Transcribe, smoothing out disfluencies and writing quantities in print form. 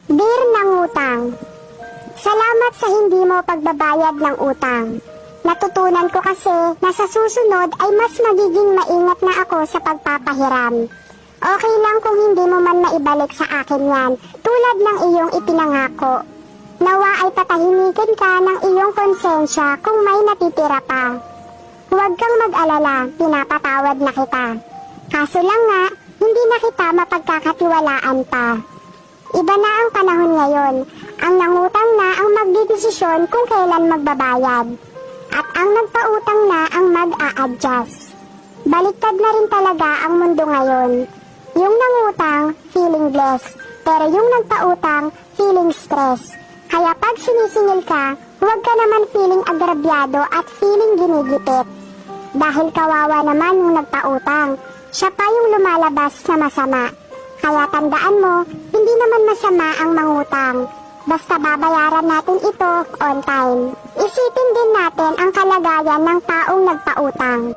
Dear nangutang, salamat sa hindi mo pagbabayad ng utang. Natutunan ko kasi na sa susunod ay mas magiging maingat na ako sa pagpapahiram. Okay lang kung hindi mo man maibalik sa akin yan, tulad ng iyong ipinangako. Nawa ay patahimikin ka ng iyong konsensya kung may natitira pa. Huwag kang mag-alala, pinapatawad na kita. Kaso lang nga, hindi na kita mapagkakatiwalaan pa. Iba na ang panahon ngayon. Ang nangutang na ang magdidesisyon kung kailan magbabayad. At ang nagpautang na ang mag-a-adjust. Baliktad na rin talaga ang mundo ngayon. Yung nangutang, feeling blessed. Pero yung nagpautang, feeling stress. Kaya pag sinisingil ka, huwag ka naman feeling agrabyado at feeling ginigipit. Dahil kawawa naman yung nagpautang. Siya pa yung lumalabas na masama. Kaya tandaan mo, hindi naman masama ang mangutang. Basta babayaran natin ito on time. Isipin din natin ang kalagayan ng taong nagpautang.